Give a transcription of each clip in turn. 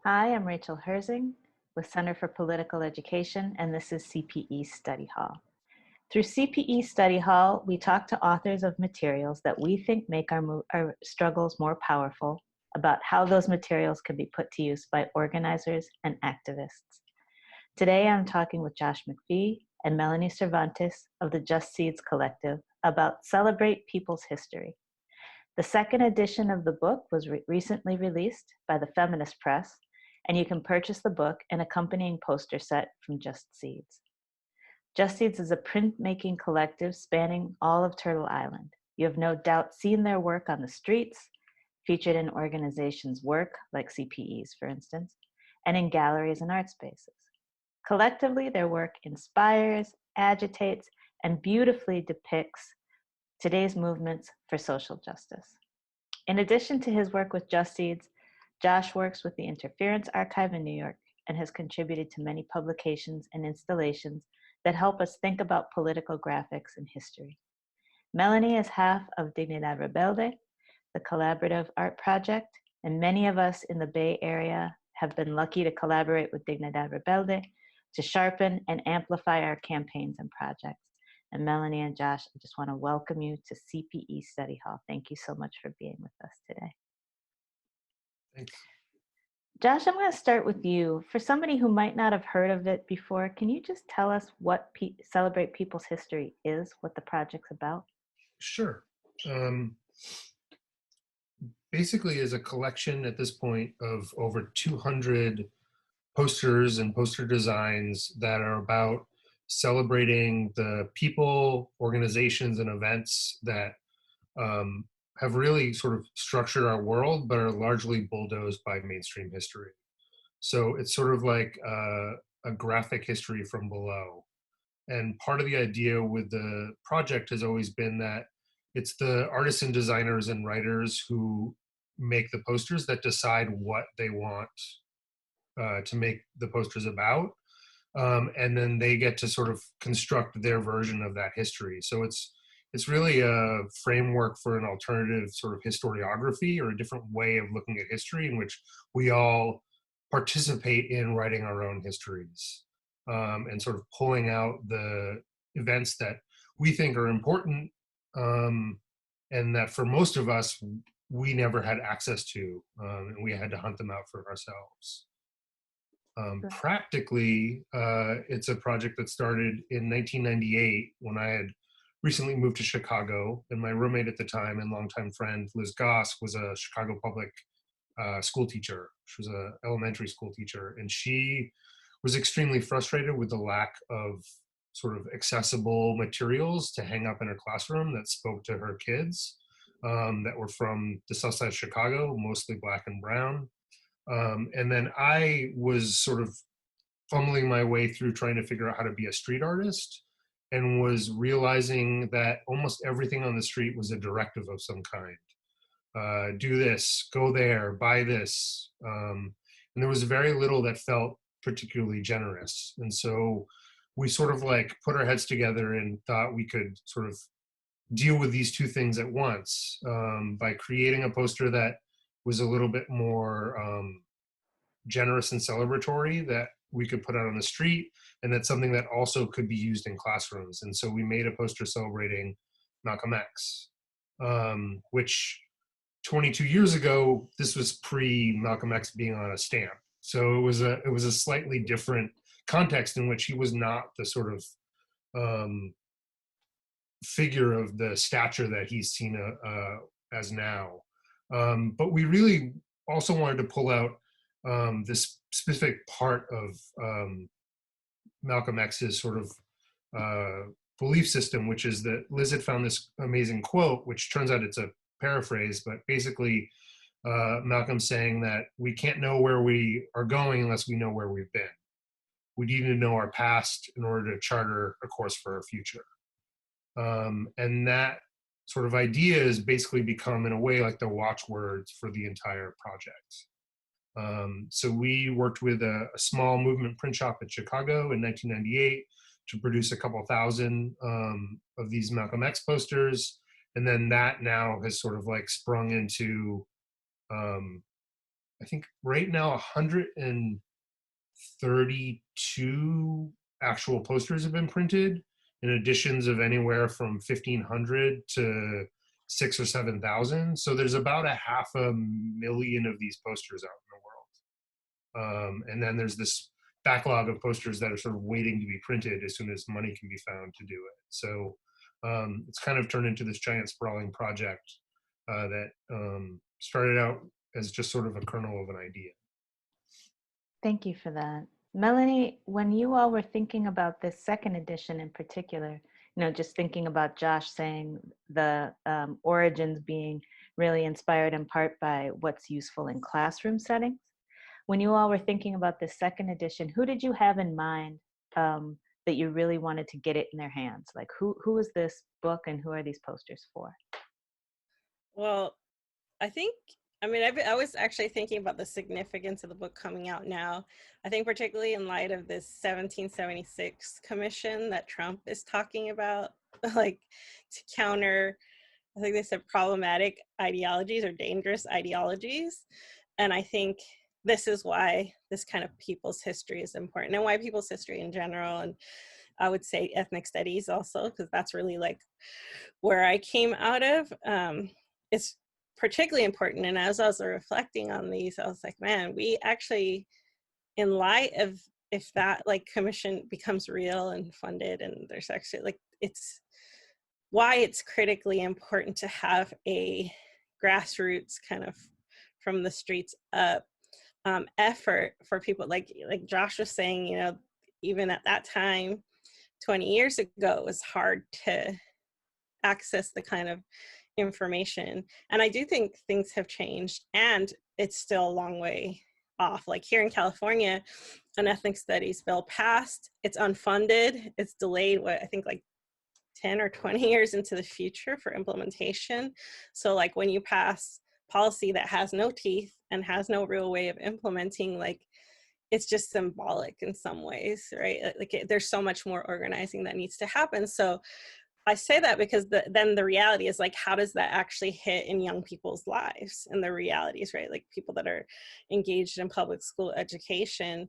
Hi, I'm Rachel Herzing with Center for Political Education, and this is CPE Study Hall. Through CPE Study Hall, we talk to authors of materials that we think make our struggles more powerful about how those materials can be put to use by organizers and activists. Today, I'm talking with Josh MacPhee and Melanie Cervantes of the Justseeds Collective about Celebrate People's History. The second edition of the book was recently released by the Feminist Press, and you can purchase the book and accompanying poster set from Justseeds. Justseeds is a printmaking collective spanning all of Turtle Island. You have no doubt seen their work on the streets, featured in organizations' work, like CPE's, for instance, and in galleries and art spaces. Collectively, their work inspires, agitates, and beautifully depicts today's movements for social justice. In addition to his work with Justseeds, Josh works with the Interference Archive in New York and has contributed to many publications and installations that help us think about political graphics and history. Melanie is half of Dignidad Rebelde, the collaborative art project, and many of us in the Bay Area have been lucky to collaborate with Dignidad Rebelde to sharpen and amplify our campaigns and projects. And Melanie and Josh, I just want to welcome you to CPE Study Hall. Thank you so much for being with us today. Thanks. Josh, I'm going to start with you. For somebody who might not have heard of it before, can you just tell us what Celebrate People's History is, what the project's about? Sure. Um, Basically, is a collection at this point of over 200 posters and poster designs that are about celebrating the people, organizations, and events that um, have really sort of structured our world, but are largely bulldozed by mainstream history. So it's sort of like a graphic history from below. And part of the idea with the project has always been that it's the artists and designers and writers who make the posters that decide what they want to make the posters about. And then they get to sort of construct their version of that history. So it's really a framework for an alternative sort of historiography or a different way of looking at history in which we all participate in writing our own histories, and sort of pulling out the events that we think are important, and that for most of us we never had access to, and we had to hunt them out for ourselves. Practically, it's a project that started in 1998 when I had recently moved to Chicago, and my roommate at the time and longtime friend Liz Goss was a Chicago public school teacher. She was an elementary school teacher, and she was extremely frustrated with the lack of sort of accessible materials to hang up in her classroom that spoke to her kids, that were from the south side of Chicago, mostly black and brown. And then I was sort of fumbling my way through trying to figure out how to be a street artist, and was realizing that almost everything on the street was a directive of some kind. Do this, go there, buy this. And there was very little that felt particularly generous. And so we sort of like put our heads together and thought we could sort of deal with these two things at once, by creating a poster that was a little bit more generous and celebratory that we could put out on the street, and that's something that also could be used in classrooms. And so we made a poster celebrating Malcolm X, which 22 years ago, this was pre Malcolm X being on a stamp. So it was a slightly different context in which he was not the sort of um, figure of the stature that he's seen as now. But we really also wanted to pull out this specific part of Malcolm X's sort of belief system, which is that Liz had found this amazing quote, which turns out it's a paraphrase, but basically Malcolm saying that we can't know where we are going unless we know where we've been. We need to know our past in order to charter a course for our future. And that sort of idea has basically become, in a way, like the watchwords for the entire project. So we worked with a small movement print shop in Chicago in 1998 to produce a couple thousand of these Malcolm X posters. And then that now has sort of like sprung into I think right now 132 actual posters have been printed, in editions of anywhere from 1,500 to 6 or 7,000. So there's about a 500,000 of these posters out in the world. And then there's this backlog of posters that are sort of waiting to be printed as soon as money can be found to do it. So it's kind of turned into this giant sprawling project that started out as just sort of a kernel of an idea. Thank you for that. Melanie, when you all were thinking about this second edition in particular, just thinking about Josh saying the origins being really inspired in part by what's useful in classroom settings, when you all were thinking about this second edition, who did you have in mind that you really wanted to get it in their hands? Like who is this book and who are these posters for? Well, I was actually thinking about the significance of the book coming out now. I think particularly in light of this 1776 commission that Trump is talking about, like to counter, I think they said problematic ideologies or dangerous ideologies. And I think this is why this kind of people's history is important, and why people's history in general, and I would say ethnic studies also, because that's really like where I came out of. It's particularly important. And as I was reflecting on these, I was like, man, we actually, in light of if that like commission becomes real and funded, and there's actually like, it's why it's critically important to have a grassroots kind of from the streets up effort for people like Josh was saying, even at that time, 20 years ago, it was hard to access the kind of information. And I do think things have changed, and it's still a long way off. Like here in California, an ethnic studies bill passed. It's unfunded. It's delayed, I think like 10 or 20 years into the future for implementation. So like when you pass policy that has no teeth and has no real way of implementing, like it's just symbolic in some ways, right? Like there's so much more organizing that needs to happen. So I say that because then the reality is like, how does that actually hit in young people's lives and the realities, right? Like people that are engaged in public school education.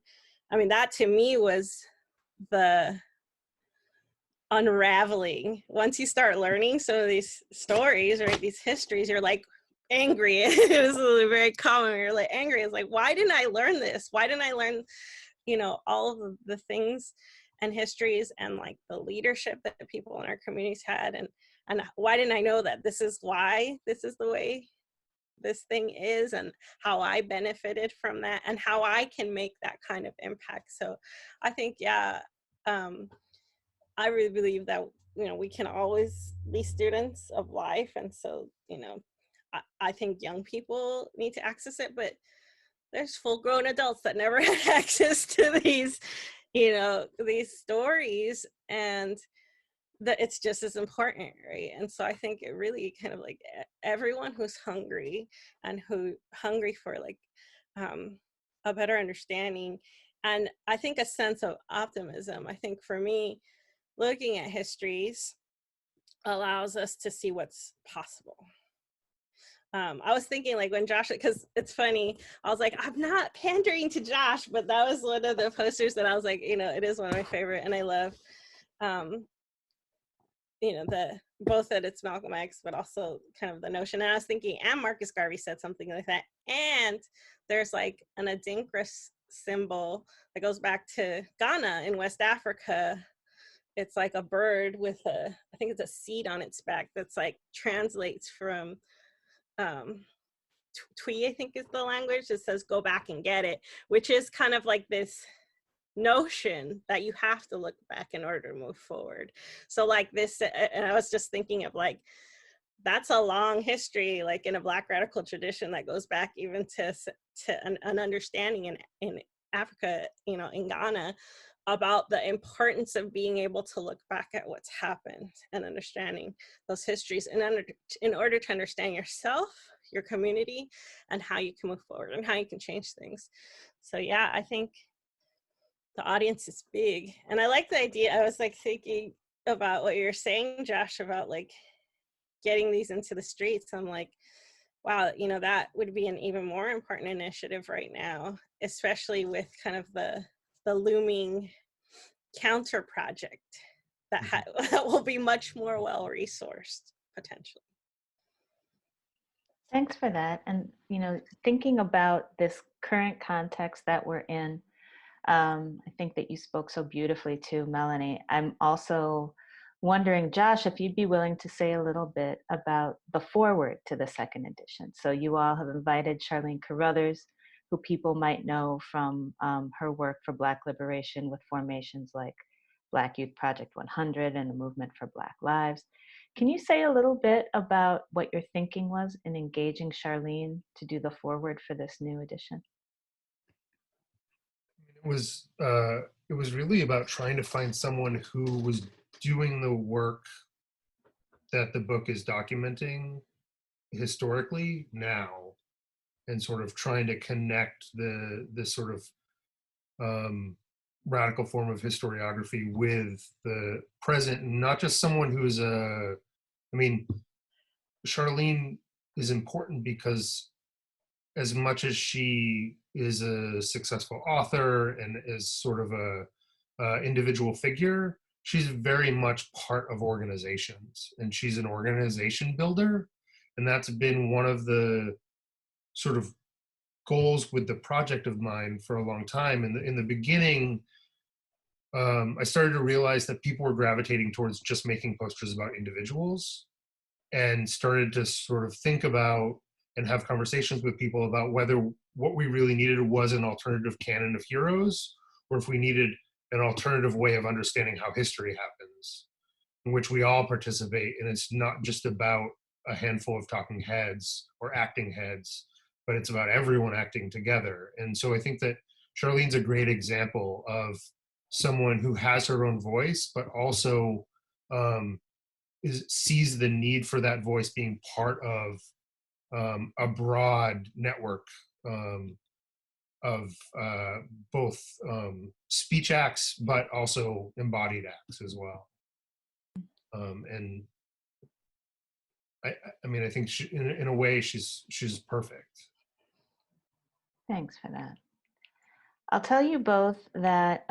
I mean, that to me was the unraveling. Once you start learning some of these stories, right, these histories, you're like angry. It was very common. You're like angry. It's like, why didn't I learn this? Why didn't I learn, all of the things and histories and like the leadership that the people in our communities had, and why didn't I know that this is why this is the way this thing is, and how I benefited from that, and how I can make that kind of impact. So I think, I really believe that, we can always be students of life. And so, I think young people need to access it, but there's full grown adults that never had access to these, these stories, and that it's just as important, right? And so I think it really kind of like everyone who's hungry and who hungry for like a better understanding, and I think a sense of optimism. I think for me, looking at histories allows us to see what's possible. I was thinking like when Josh, because it's funny, I was like, I'm not pandering to Josh, but that was one of the posters that I was like, it is one of my favorite, and I love, the both that it's Malcolm X, but also kind of the notion. And I was thinking, and Marcus Garvey said something like that. And there's like an Adinkra symbol that goes back to Ghana in West Africa. It's like a bird with I think it's a seed on its back that's like translates from Twi, I think is the language. It says go back and get it, which is kind of like this notion that you have to look back in order to move forward. So like this, and I was just thinking of like, that's a long history, like in a Black radical tradition that goes back even to an understanding in Africa, in Ghana, about the importance of being able to look back at what's happened and understanding those histories in order to understand yourself, your community, and how you can move forward and how you can change things. So yeah, I think the audience is big. And I like the idea. I was like thinking about what you're saying, Josh, about like getting these into the streets. I'm like, Wow, that would be an even more important initiative right now, especially with kind of the looming counter project that Mhm. that will be much more well resourced potentially. Thanks for that. And, thinking about this current context that we're in, I think that you spoke so beautifully to Melanie. I'm also wondering, Josh, if you'd be willing to say a little bit about the foreword to the second edition. So you all have invited Charlene Carruthers, who people might know from her work for Black liberation with formations like Black Youth Project 100 and the Movement for Black Lives. Can you say a little bit about what your thinking was in engaging Charlene to do the foreword for this new edition? It was really about trying to find someone who was doing the work that the book is documenting historically now, and sort of trying to connect this sort of um, radical form of historiography with the present, and not just someone who is I mean, Charlene is important because as much as she is a successful author and is sort of a individual figure, she's very much part of organizations, and she's an organization builder. And that's been one of the sort of goals with the project of mine for a long time. In the beginning, I started to realize that people were gravitating towards just making posters about individuals, and started to sort of think about and have conversations with people about whether what we really needed was an alternative canon of heroes, or if we needed an alternative way of understanding how history happens, in which we all participate. And it's not just about a handful of talking heads or acting heads, but it's about everyone acting together. And so I think that Charlene's a great example of someone who has her own voice, but also um, sees the need for that voice being part of a broad network um, of both speech acts, but also embodied acts as well. And I mean, I think in a way she's perfect. Thanks for that. I'll tell you both that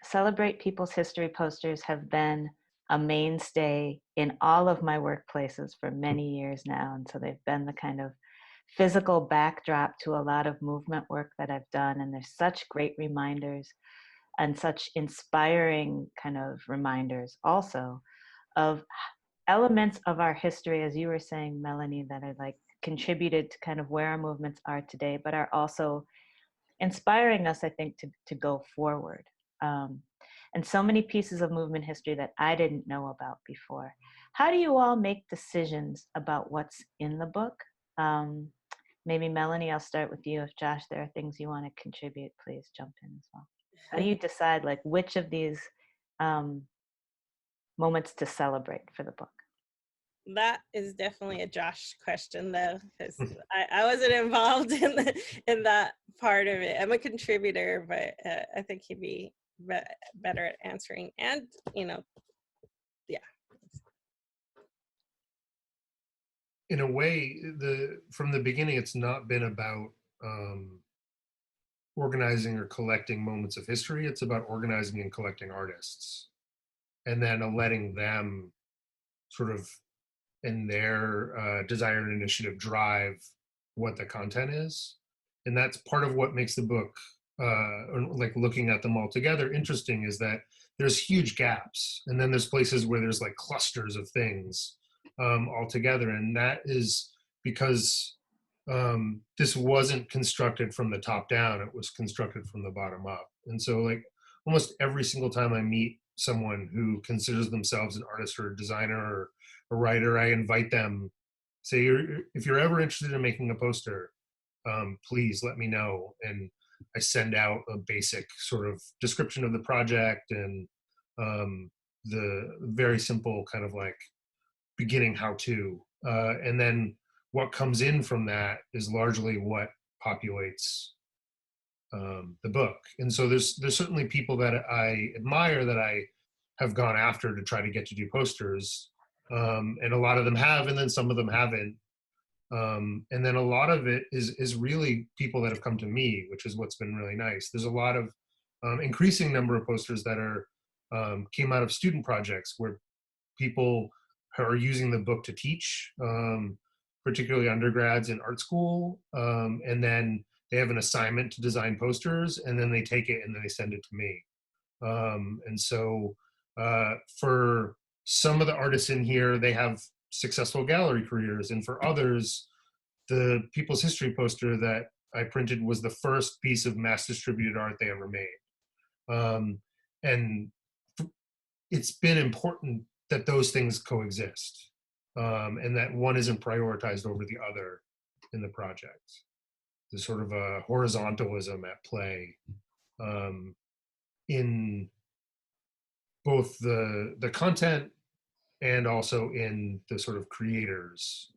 Celebrate People's History posters have been a mainstay in all of my workplaces for many years now. And so they've been the kind of physical backdrop to a lot of movement work that I've done. And they're such great reminders and such inspiring kind of reminders also of elements of our history, as you were saying, Melanie, that are like contributed to kind of where our movements are today, but are also inspiring us, I think, to go forward. And so many pieces of movement history that I didn't know about before. How do you all make decisions about what's in the book? Maybe Melanie, I'll start with you. If Josh, there are things you want to contribute, please jump in as well. How do you decide like which of these moments to celebrate for the book? That is definitely a Josh question, though, because I wasn't involved in that part of it. I'm a contributor, but I think he'd be better at answering. And yeah. In a way, from the beginning, it's not been about organizing or collecting moments of history. It's about organizing and collecting artists, and then letting them sort of in their desire and initiative drive what the content is. And that's part of what makes the book like looking at them all together interesting, is that there's huge gaps, and then there's places where there's like clusters of things all together. And that is because this wasn't constructed from the top down, it was constructed from the bottom up. And so like almost every single time I meet someone who considers themselves an artist or a designer or a writer, I invite them, say, if you're ever interested in making a poster, please let me know. And I send out a basic sort of description of the project and the very simple kind of like beginning how to. And then what comes in from that is largely what populates the book. And so there's certainly people that I admire that I have gone after to try to get to do posters, and a lot of them have, and then some of them haven't. And then a lot of it is really people that have come to me, which is what's been really nice. There's a lot of increasing number of posters that are came out of student projects where people are using the book to teach, particularly undergrads in art school, and then they have an assignment to design posters, and then they take it and then they send it to me. And so for some of the artists in here, they have successful gallery careers, and for others, the People's History poster that I printed was the first piece of mass distributed art they ever made. And it's been important that those things coexist, and that one isn't prioritized over the other in the project. There's sort of a horizontalism at play in both the content and also in the sort of creators.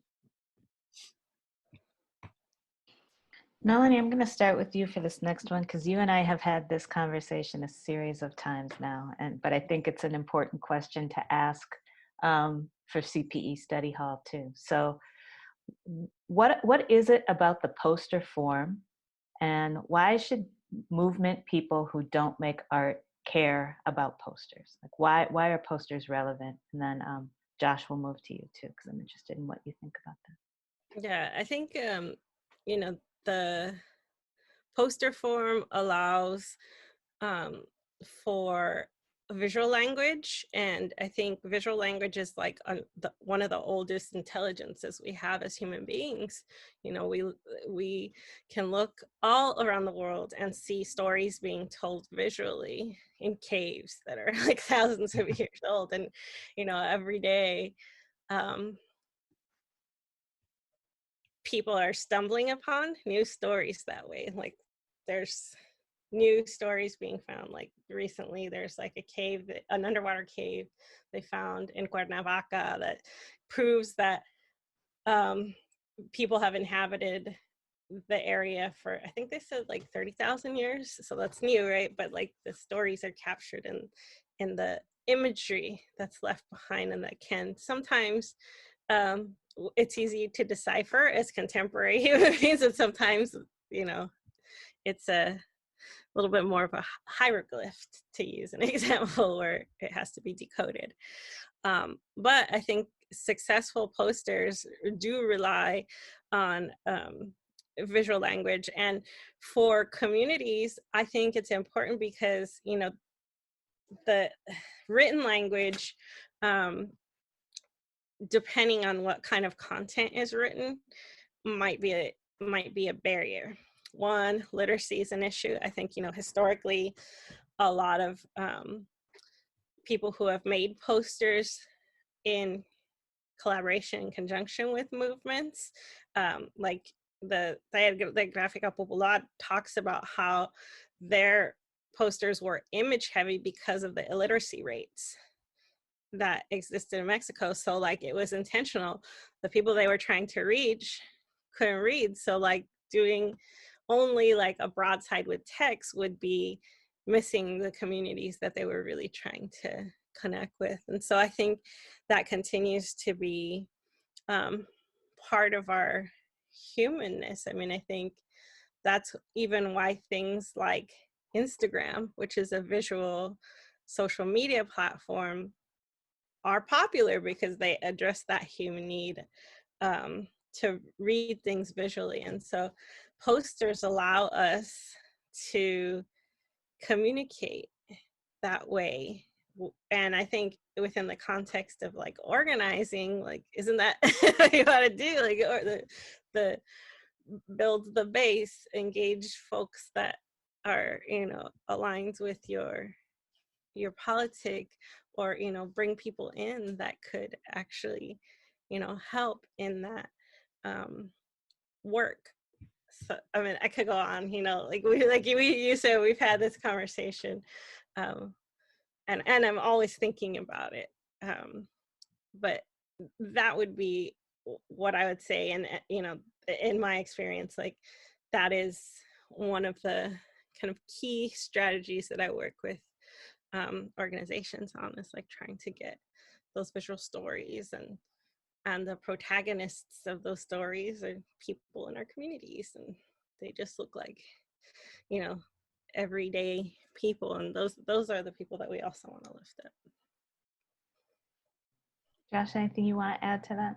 Melanie, I'm going to start with you for this next one because you and I have had this conversation a series of times now, but I think it's an important question to ask for CPE Study Hall too. So what is it about the poster form, and why should movement people who don't make art care about posters? Like why are posters relevant? And then Josh, will move to you too because I'm interested in what you think about that. Yeah, I think the poster form allows for visual language, and I think visual language is like one of the oldest intelligences we have as human beings. We can look all around the world and see stories being told visually in caves that are like thousands of years old, and every day people are stumbling upon new stories that way. Like there's new stories being found. Like recently there's like an underwater cave they found in Cuernavaca that proves that people have inhabited the area for, I think they said like 30,000 years. So that's new, right? But like the stories are captured in the imagery that's left behind, and that can sometimes it's easy to decipher as contemporary human beings, and sometimes it's a little bit more of a hieroglyph, to use an example, where it has to be decoded. But I think successful posters do rely on visual language, and for communities I think it's important because the written language, depending on what kind of content is written, might be a barrier. One, literacy is an issue. I think historically a lot of people who have made posters in collaboration in conjunction with movements, like the Graphica Popular talks about how their posters were image heavy because of the illiteracy rates that existed in Mexico. So like it was intentional. The people they were trying to reach couldn't read. So like doing only like a broadside with text would be missing the communities that they were really trying to connect with. And so I think that continues to be part of our humanness. I mean, I think that's even why things like Instagram, which is a visual social media platform, are popular, because they address that human need to read things visually. And so posters allow us to communicate that way. And I think within the context of like organizing, like, isn't that what you want to do? Like, or the build the base, engage folks that are, aligned with your politic, or, bring people in that could actually, help in that work. So, I mean, I could go on, you said, we've had this conversation, and I'm always thinking about it. But that would be what I would say. And, in my experience, like that is one of the kind of key strategies that I work with organizations on, is like trying to get those visual stories and and the protagonists of those stories are people in our communities, and they just look like, you know, everyday people, and those are the people that we also want to lift up. Josh, anything you want to add to that?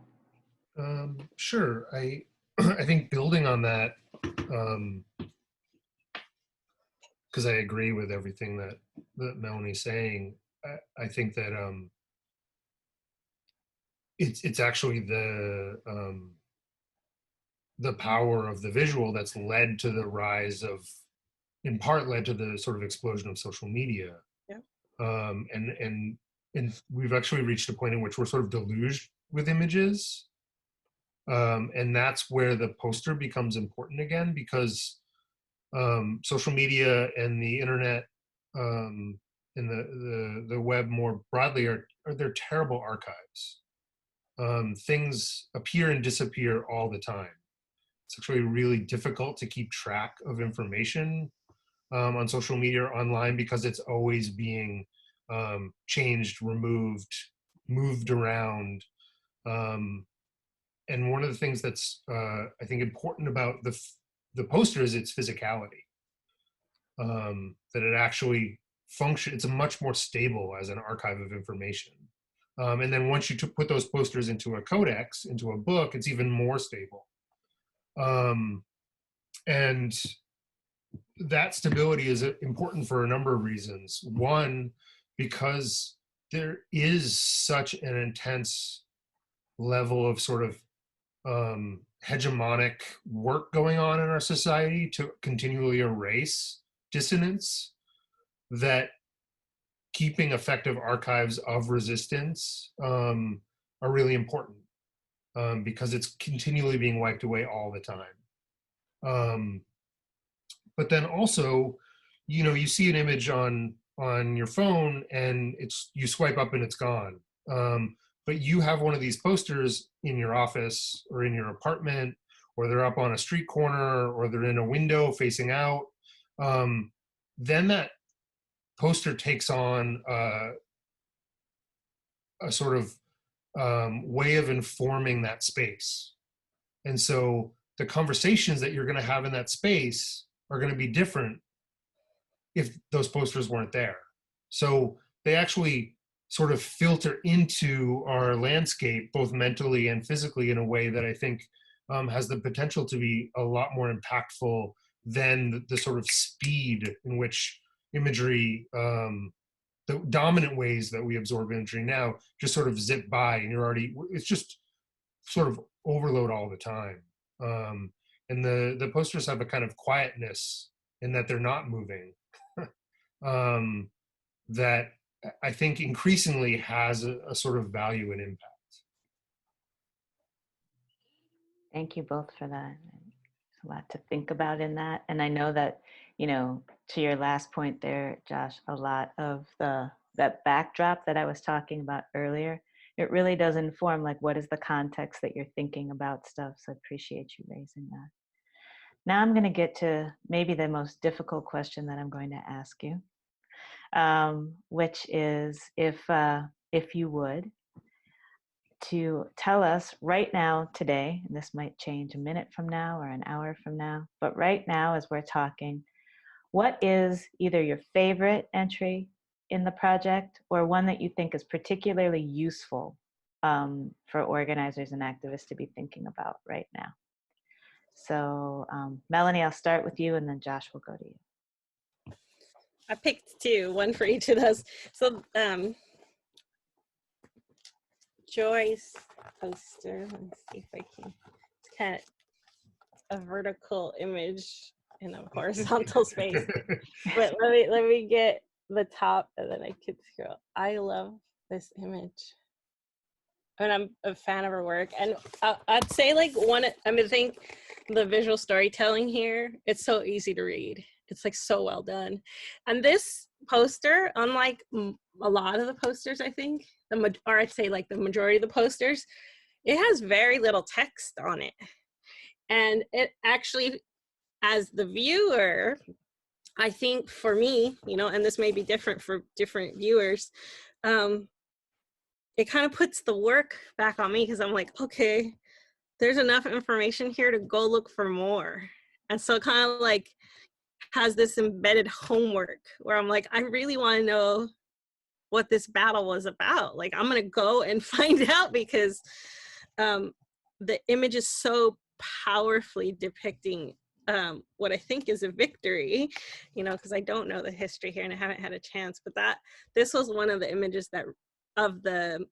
Sure. I think building on that, because I agree with everything that Melanie's saying. I think that it's actually the power of the visual that's led to the rise of, in part, led to the sort of explosion of social media. Yeah. And we've actually reached a point in which we're sort of deluged with images. And that's where the poster becomes important again, because social media and the internet and the web more broadly are they're terrible archives. Things appear and disappear all the time. It's actually really difficult to keep track of information on social media or online, because it's always being changed, removed, moved around. And one of the things that's I think important about the poster is its physicality. That it actually it's much more stable as an archive of information. And then once you put those posters into a codex, into a book, it's even more stable. And that stability is important for a number of reasons. One, because there is such an intense level of sort of hegemonic work going on in our society to continually erase dissonance, that keeping effective archives of resistance are really important, because it's continually being wiped away all the time. But then also, you see an image on your phone and you swipe up and it's gone. But you have one of these posters in your office or in your apartment, or they're up on a street corner, or they're in a window facing out. Then that poster takes on a sort of way of informing that space. And so the conversations that you're going to have in that space are going to be different if those posters weren't there. So they actually sort of filter into our landscape, both mentally and physically, in a way that I think has the potential to be a lot more impactful than the sort of speed in which imagery, the dominant ways that we absorb imagery now, just sort of zip by, and it's just sort of overload all the time. And the posters have a kind of quietness in that they're not moving, that I think increasingly has a sort of value and impact. Thank you both for that. There's a lot to think about in that. And I know that, to your last point there, Josh, a lot of that backdrop that I was talking about earlier, it really does inform, like, what is the context that you're thinking about stuff. So I appreciate you raising that. Now I'm going to get to maybe the most difficult question that I'm going to ask you, which is, if you would, to tell us right now, today, and this might change a minute from now or an hour from now, but right now as we're talking, what is either your favorite entry in the project, or one that you think is particularly useful for organizers and activists to be thinking about right now? So Melanie, I'll start with you, and then Josh will go to you. I picked two, one for each of those. So Joy's poster, let me see if I can, it's kind of a vertical image in a horizontal space. But let me get the top, and then I could scroll. I love this image, and I'm a fan of her work. And I'd say, like, I think the visual storytelling here, it's so easy to read. It's like so well done. And this poster, unlike a lot of the posters, I think, or I'd say like the majority of the posters, it has very little text on it. And it actually, as the viewer, I think for me, and this may be different for different viewers, it kind of puts the work back on me, because I'm like, okay, there's enough information here to go look for more. And so it kind of like has this embedded homework where I'm like, I really want to know what this battle was about. Like, I'm going to go and find out, because the image is so powerfully depicting what I think is a victory, because I don't know the history here and I haven't had a chance, but this was one of the images that of the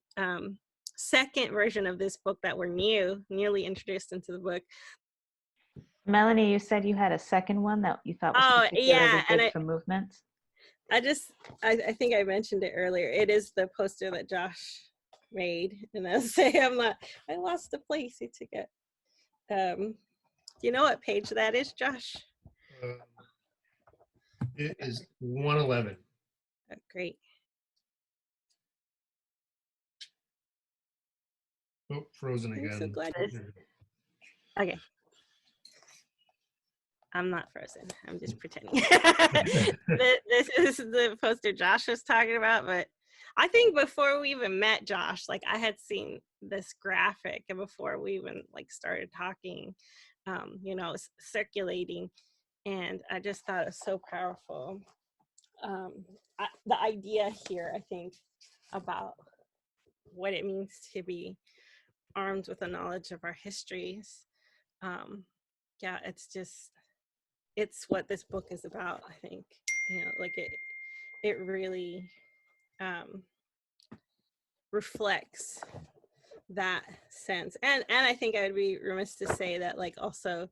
second version of this book that were newly introduced into the book. Melanie, you said you had a second one that you thought was Oh, particularly yeah, good and for movements. I think I mentioned it earlier. It is the poster that Josh made, and I say I lost the place. He took it. Do you know what page that is, Josh? It is 111. Oh, great. Oh, frozen again. I'm so glad. Okay. I'm not frozen. I'm just pretending. This is the poster Josh was talking about, but I think before we even met Josh, like I had seen this graphic, and before we even like started talking, circulating, and I just thought it was so powerful. The idea here, I think, about what it means to be armed with a knowledge of our histories. Yeah, it's what this book is about. I think, like it really reflects that sense, and I think I would be remiss to say that, like, also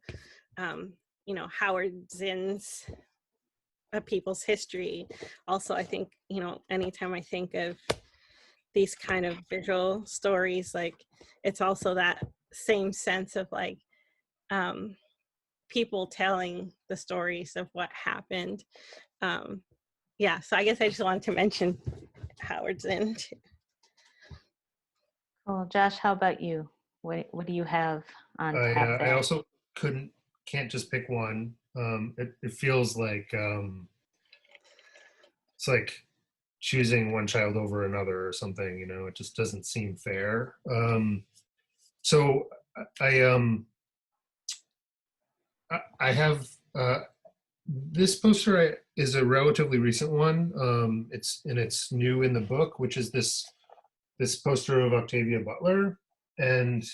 Howard Zinn's A People's History, also I think, anytime I think of these kind of visual stories, like it's also that same sense of like people telling the stories of what happened. Yeah, so I guess I just wanted to mention Howard Zinn too. Well, Josh, how about you? What do you have on tap there? I also can't just pick one. It feels like it's like choosing one child over another or something. It just doesn't seem fair. So I have this poster is a relatively recent one. It's new in the book, which is this poster of Octavia Butler. And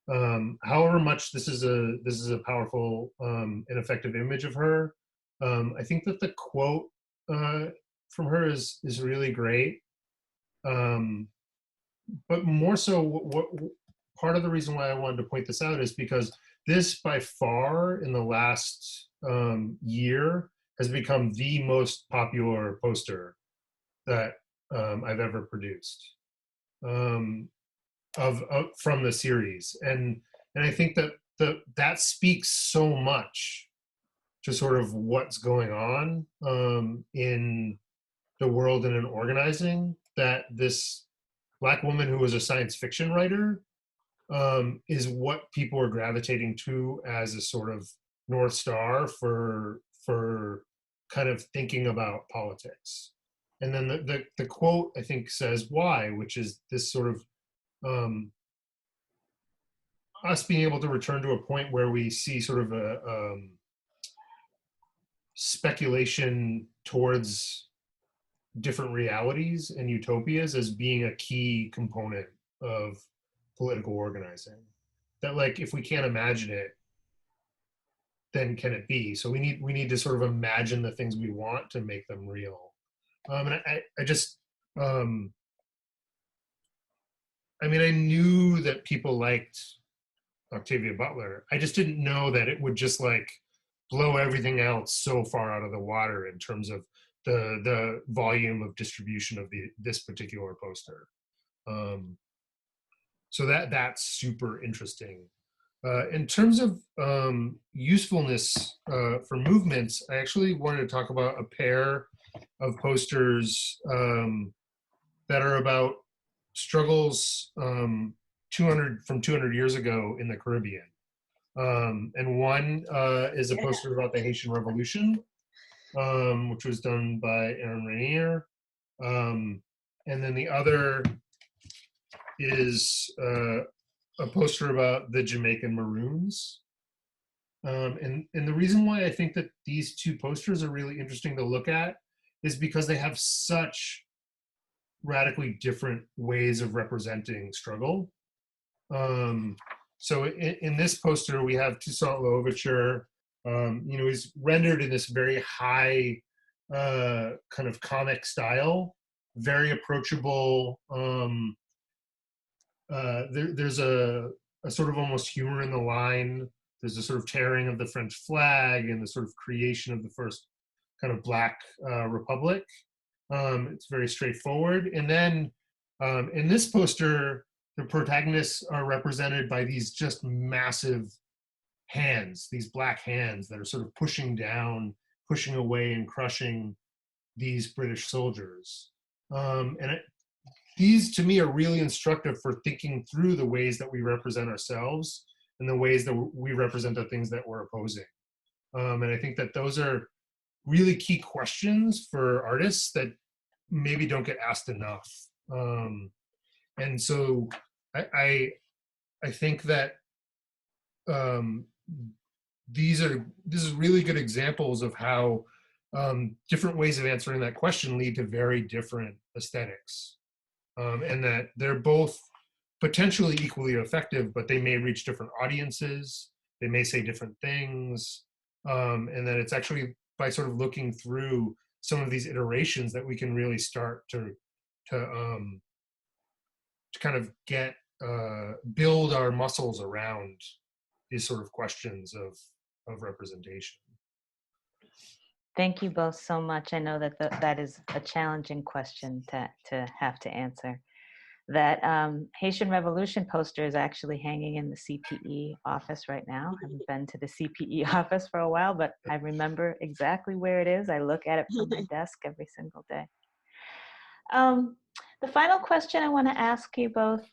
however much this is a powerful and effective image of her, I think that the quote from her is really great. But more so, what part of the reason why I wanted to point this out is because this, by far, in the last year, has become the most popular poster that I've ever produced from the series, and I think that that speaks so much to sort of what's going on in the world and in organizing, that this Black woman who was a science fiction writer is what people are gravitating to as a sort of North Star for kind of thinking about politics. And then the quote, I think, says why, which is this sort of us being able to return to a point where we see sort of a speculation towards different realities and utopias as being a key component of political organizing. That, like, if we can't imagine it, then can it be? So we need to sort of imagine the things we want to make them real. And I just I mean, I knew that people liked Octavia Butler. I just didn't know that it would just like blow everything else so far out of the water in terms of the volume of distribution of this particular poster. So that's super interesting. In terms of usefulness for movements, I actually wanted to talk about a pair of posters that are about struggles 200 years ago in the Caribbean. And one is a poster about the Haitian Revolution, which was done by Aaron Rainier. And then the other is a poster about the Jamaican Maroons. And the reason why I think that these two posters are really interesting to look at is because they have such radically different ways of representing struggle. So in this poster, we have Toussaint Louverture. He's rendered in this very high kind of comic style, very approachable. There's a sort of almost humor in the line. There's a sort of tearing of the French flag and the sort of creation of the first kind of Black Republic. It's very straightforward. And then in this poster, the protagonists are represented by these just massive hands, these black hands that are sort of pushing down, pushing away, and crushing these British soldiers. These, to me, are really instructive for thinking through the ways that we represent ourselves and the ways that we represent the things that we're opposing. And I think that those are really key questions for artists that maybe don't get asked enough. And so I think that this is really good examples of how different ways of answering that question lead to very different aesthetics. And that they're both potentially equally effective, but they may reach different audiences. They may say different things. And that it's actually by sort of looking through some of these iterations that we can really start to kind of build our muscles around these sort of questions of representation. Thank you both so much. I know that that is a challenging question to have to answer. That Haitian Revolution poster is actually hanging in the CPE office right now. I haven't been to the CPE office for a while, but I remember exactly where it is. I look at it from my desk every single day. The final question I want to ask you both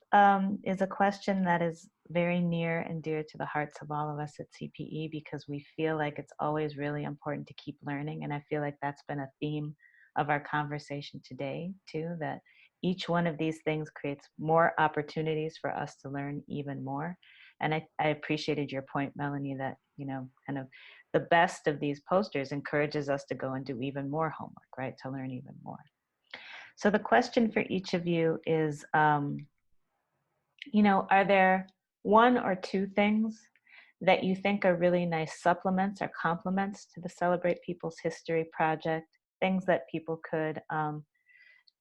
is a question that is very near and dear to the hearts of all of us at CPE, because we feel like it's always really important to keep learning. And I feel like that's been a theme of our conversation today, too, that each one of these things creates more opportunities for us to learn even more. And I appreciated your point, Melanie, that, kind of the best of these posters encourages us to go and do even more homework, right, to learn even more. So the question for each of you is, are there one or two things that you think are really nice supplements or complements to the Celebrate People's History project, things that people could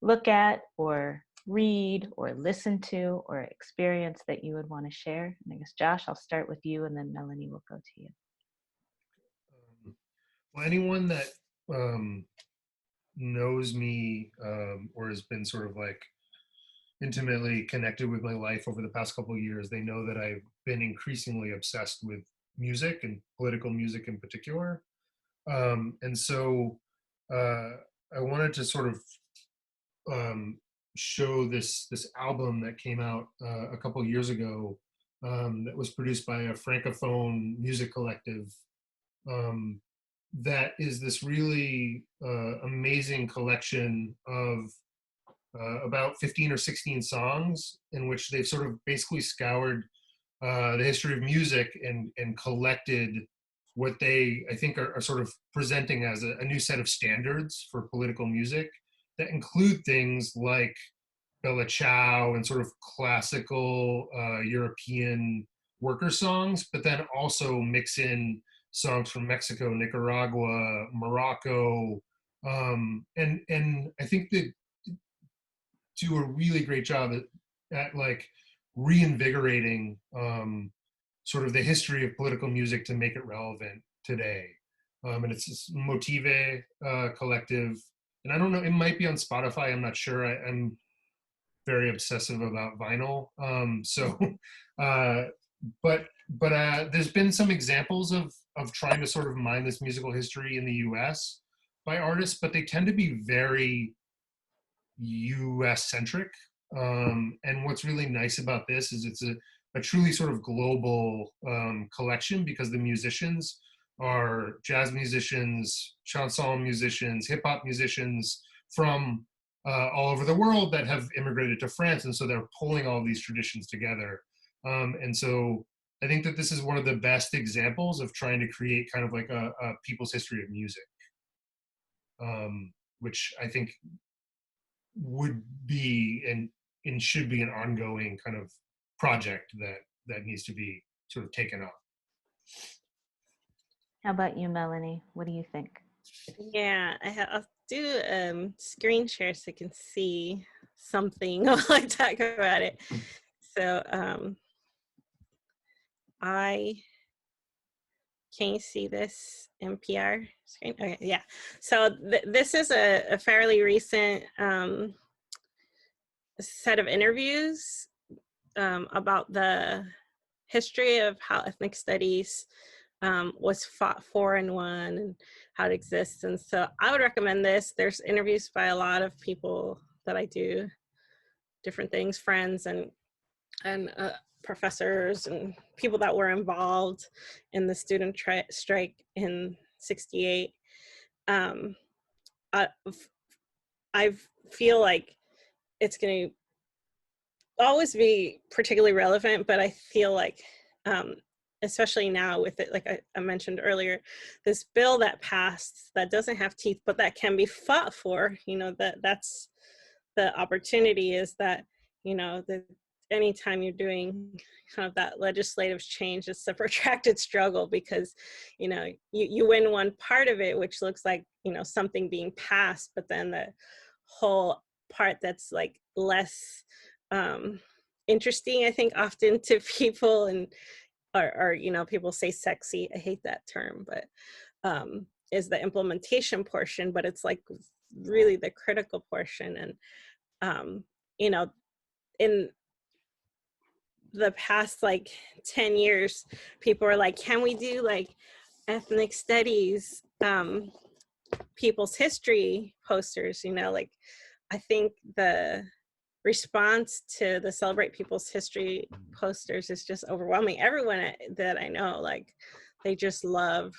look at or read or listen to or experience that you would want to share? And I guess, Josh, I'll start with you, and then Melanie will go to you. Well, anyone that knows me or has been sort of like intimately connected with my life over the past couple of years, they know that I've been increasingly obsessed with music and political music in particular. And so I wanted to sort of show this album that came out a couple of years ago that was produced by a Francophone music collective that is this really amazing collection of about 15 or 16 songs in which they've sort of basically scoured the history of music and collected what they, I think, are sort of presenting as a new set of standards for political music that include things like Bella Ciao and sort of classical European worker songs, but then also mix in songs from Mexico, Nicaragua, Morocco, and I think they do a really great job at like reinvigorating sort of the history of political music to make it relevant today. And it's this Motive collective, and I don't know, it might be on Spotify, I'm not sure. I'm very obsessive about vinyl, but there's been some examples of trying to sort of mine this musical history in the US by artists, but they tend to be very US centric. And what's really nice about this is it's a truly sort of global collection, because the musicians are jazz musicians, chanson musicians, hip hop musicians from all over the world that have immigrated to France, and so they're pulling all these traditions together. And so I think that this is one of the best examples of trying to create kind of like a people's history of music, which I think would be and should be an ongoing kind of project that needs to be sort of taken up. How about you, Melanie? What do you think? Yeah, I'll do screen share so you can see something while I talk about it. So can you see this NPR screen? Okay, yeah. So this is a fairly recent set of interviews about the history of how ethnic studies was fought for and won, and how it exists. And so I would recommend this. There's interviews by a lot of people that I do different things, friends and professors and people that were involved in the student strike in '68. Um, I feel like it's going to always be particularly relevant, but I feel like especially now with it, like I mentioned earlier, this bill that passed that doesn't have teeth, but that can be fought for, that's the opportunity, is that, anytime you're doing kind of that legislative change, it's a protracted struggle, because, you win one part of it, which looks like, something being passed, but then the whole part that's like less interesting, I think, often to people, and or people say sexy, I hate that term, but is the implementation portion, but it's like really the critical portion. And in the past like 10 years, people are like, can we do like ethnic studies people's history posters? Like, I think the response to the Celebrate People's History posters is just overwhelming. Everyone that I know, like, they just love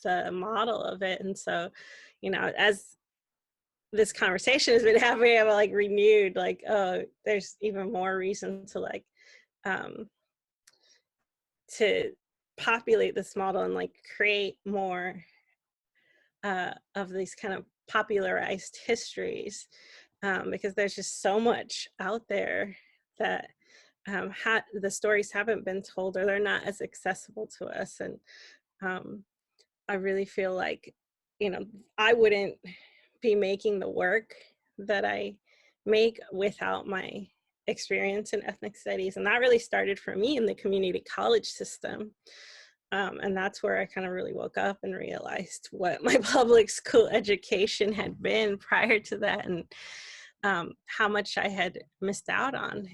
the model of it. And so, as this conversation has been happening, I'm like renewed, like, oh, there's even more reason to like to populate this model and like create more of these kind of popularized histories, because there's just so much out there that the stories haven't been told, or they're not as accessible to us. And I really feel like, I wouldn't be making the work that I make without my experience in ethnic studies. And that really started for me in the community college system. And that's where I kind of really woke up and realized what my public school education had been prior to that, and how much I had missed out on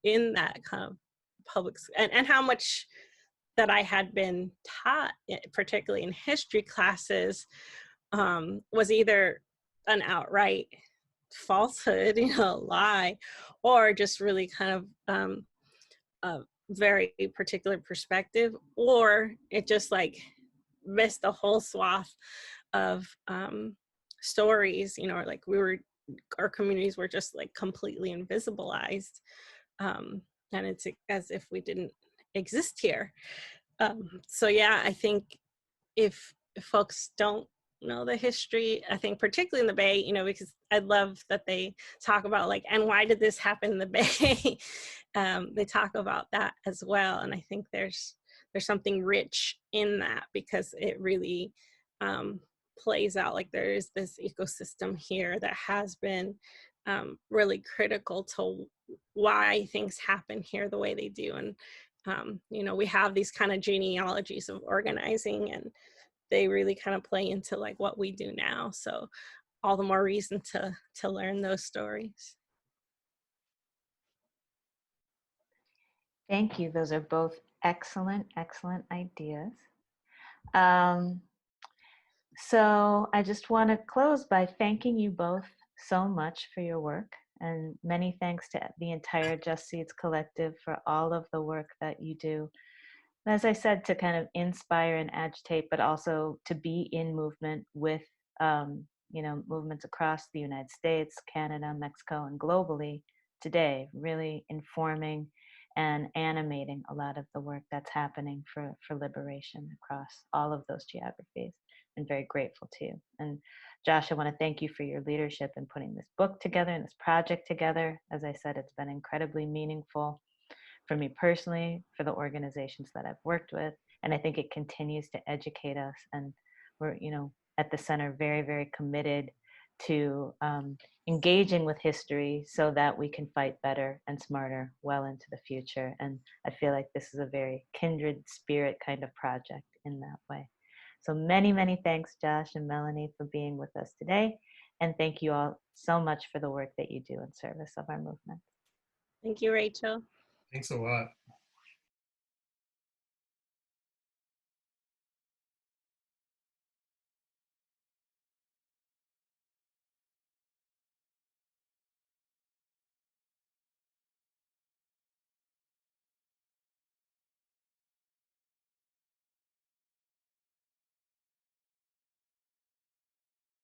in that kind of public, and how much that I had been taught, particularly in history classes, was either an outright falsehood, lie, or just really kind of a very particular perspective, or it just like missed a whole swath of stories, or like our communities were just like completely invisibilized, and it's as if we didn't exist here. So yeah, I think if folks don't know the history, I think particularly in the Bay, because I love that they talk about like, and why did this happen in the Bay? They talk about that as well. And I think there's something rich in that, because it really plays out like there is this ecosystem here that has been really critical to why things happen here the way they do. And we have these kind of genealogies of organizing, and they really kind of play into like what we do now. So all the more reason to learn those stories. Thank you. Those are both excellent, excellent ideas. So I just want to close by thanking you both so much for your work, and many thanks to the entire Justseeds collective for all of the work that you do. As I said, to kind of inspire and agitate, but also to be in movement with movements across the United States, Canada, Mexico, and globally today, really informing and animating a lot of the work that's happening for liberation across all of those geographies. I'm very grateful to you. And Josh, I want to thank you for your leadership in putting this book together and this project together. As I said, it's been incredibly meaningful for me personally, for the organizations that I've worked with. And I think it continues to educate us. And we're, at the center, very, very committed to engaging with history so that we can fight better and smarter well into the future. And I feel like this is a very kindred spirit kind of project in that way. So many, many thanks, Josh and Melanie, for being with us today. And thank you all so much for the work that you do in service of our movement. Thank you, Rachel. Thanks a lot.